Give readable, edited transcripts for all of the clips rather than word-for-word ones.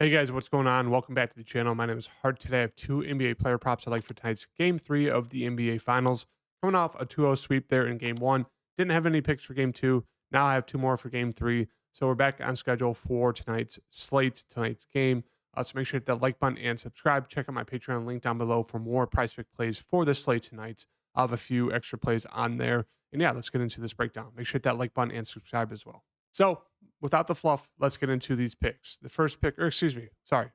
Hey guys, what's going on? Welcome back to the channel. My name is Hart. Today I have two NBA player props I like for tonight's game three of the NBA Finals. Coming off a 2-0 sweep there in game one. Didn't have any picks for game two. Now I have two more for game three. So we're back on schedule for tonight's slate, tonight's game. So make sure to hit that like button and subscribe. Check out my Patreon link down below for more price pick plays for this slate tonight. I'll have a few extra plays on there. And yeah, let's get into this breakdown. Make sure to hit that like button and subscribe as well. So without the fluff, let's get into these picks. The first pick, or excuse me, sorry.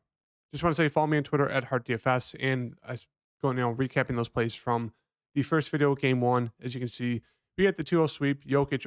Just want to say follow me on Twitter at HeartDFS, and I was going, recapping those plays from the first video, game one. As you can see, we get the 2-0 sweep. Jokic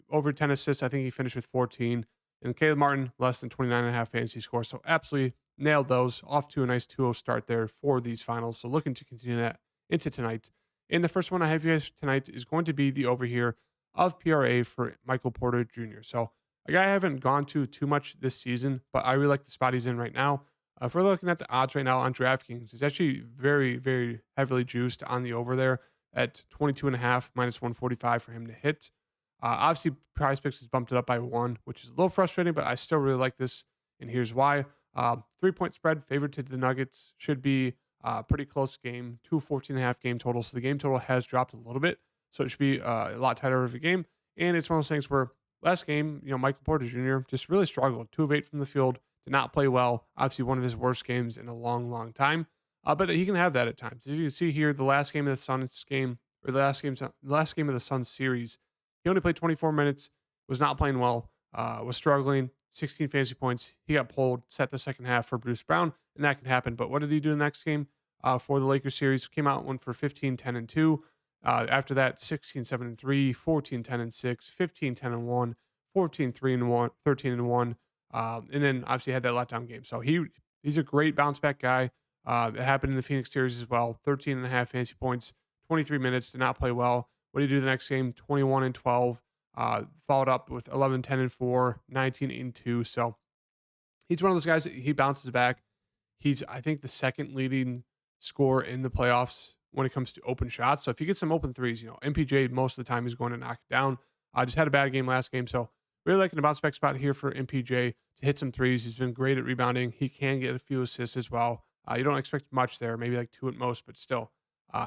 over 10 assists. I think he finished with 14. And Caleb Martin, less than 29.5 fantasy scores. So absolutely nailed those. Off to a nice 2-0 start there for these finals. So looking to continue that into tonight. And the first one I have you guys tonight is going to be the over here of PRA for Michael Porter Jr. So a guy I haven't gone to too much this season, but I really like the spot he's in right now. If we're looking at the odds right now on DraftKings, it's actually very, very heavily juiced on the over there at 22.5 minus 145 for him to hit. Obviously, PrizePicks has bumped it up by one, which is a little frustrating, but I still really like this, and here's why. 3-point spread favored to the Nuggets should be a pretty close game, 214.5 game total. So the game total has dropped a little bit, so it should be a lot tighter of a game. And it's one of those things where last game, Michael Porter Jr. just really struggled. 2 of 8 from the field, did not play well. Obviously, one of his worst games in a long, long time. But he can have that at times. As you can see here, the last game of the Suns game, or the last game of the Suns series, he only played 24 minutes, was not playing well, was struggling, 16 fantasy points. He got pulled, set the second half for Bruce Brown, and that can happen. But what did he do the next game for the Lakers series? Came out one for 15, 10, and 2. After that, 16, 7, and 3, 14, 10, and 6, 15, 10, and 1, 14, 3, and 1, 13, and 1. And then obviously had that letdown game. So he's a great bounce back guy. It happened in the Phoenix series as well. 13.5 fantasy points, 23 minutes, did not play well. What did he do the next game? 21 and 12. Followed up with 11, 10, and 4, 19 and 2. So he's one of those guys that he bounces back. He's, I think, the second leading scorer in the playoffs when it comes to open shots. So if you get some open threes, MPJ most of the time is going to knock it down. I just had a bad game last game. So really liking the bounce back spot here for MPJ to hit some threes. He's been great at rebounding. He can get a few assists as well. You don't expect much there, maybe like 2 at most, but still,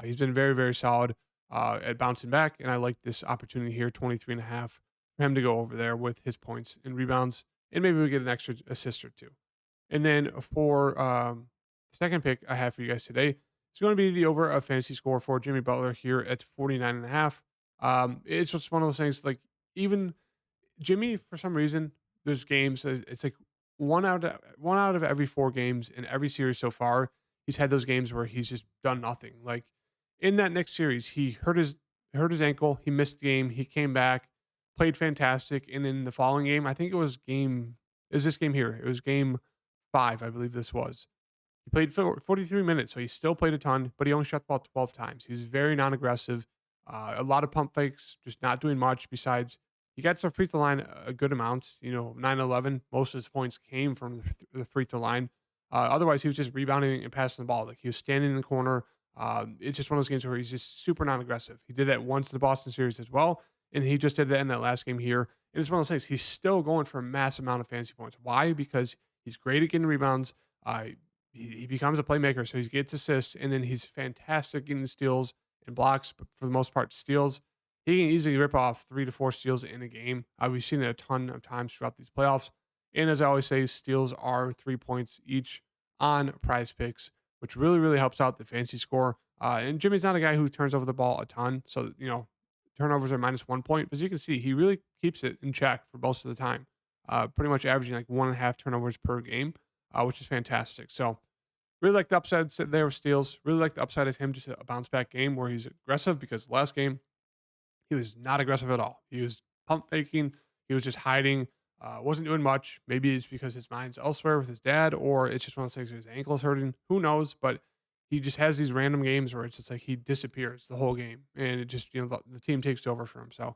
he's been very, very solid at bouncing back. And I like this opportunity here, 23.5 for him to go over there with his points and rebounds. And maybe we get an extra assist or two. And then for the second pick I have for you guys today, it's going to be the over of fantasy score for Jimmy Butler here at 49.5. It's just one of those things like even Jimmy, for some reason, there's games. It's like one out of every 4 games in every series so far. He's had those games where he's just done nothing. Like in that next series, he hurt his ankle. He missed game. He came back, played fantastic, and in the following game, I think it was game. Is this game here? It was game 5, I believe this was. He played for 43 minutes, so he still played a ton, but he only shot the ball 12 times. He's very non-aggressive. A lot of pump fakes, just not doing much besides he got to the free throw line a good amount, 9-11. Most of his points came from the free throw line. Otherwise, he was just rebounding and passing the ball. Like he was standing in the corner. It's just one of those games where he's just super non-aggressive. He did that once in the Boston series as well, and he just did that in that last game here. And it's one of those things. He's still going for a massive amount of fantasy points. Why? Because he's great at getting rebounds. He becomes a playmaker, so he gets assists, and then he's fantastic getting steals and blocks. But for the most part, steals. He can easily rip off 3 to 4 steals in a game. We've seen it a ton of times throughout these playoffs. And as I always say, steals are 3 points each on prize picks, which really, really helps out the fantasy score. And Jimmy's not a guy who turns over the ball a ton. So, turnovers are -1 point. But as you can see, he really keeps it in check for most of the time, pretty much averaging like 1.5 turnovers per game, which is fantastic. So, really like the upside there with steals. Really like the upside of him just a bounce back game where he's aggressive because last game, he was not aggressive at all. He was pump faking. He was just hiding. Wasn't doing much. Maybe it's because his mind's elsewhere with his dad, or it's just one of those things where his ankle's hurting. Who knows? But he just has these random games where it's just like he disappears the whole game, and it just the team takes over for him. So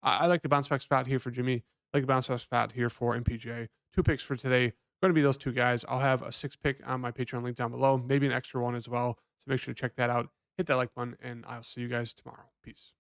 I like the bounce back spot here for Jimmy. I like the bounce back spot here for MPJ. 2 picks for today. Going to be those 2 guys. I'll have a 6th pick on my Patreon link down below. Maybe an extra one as well. So make sure to check that out. Hit that like button, and I'll see you guys tomorrow. Peace.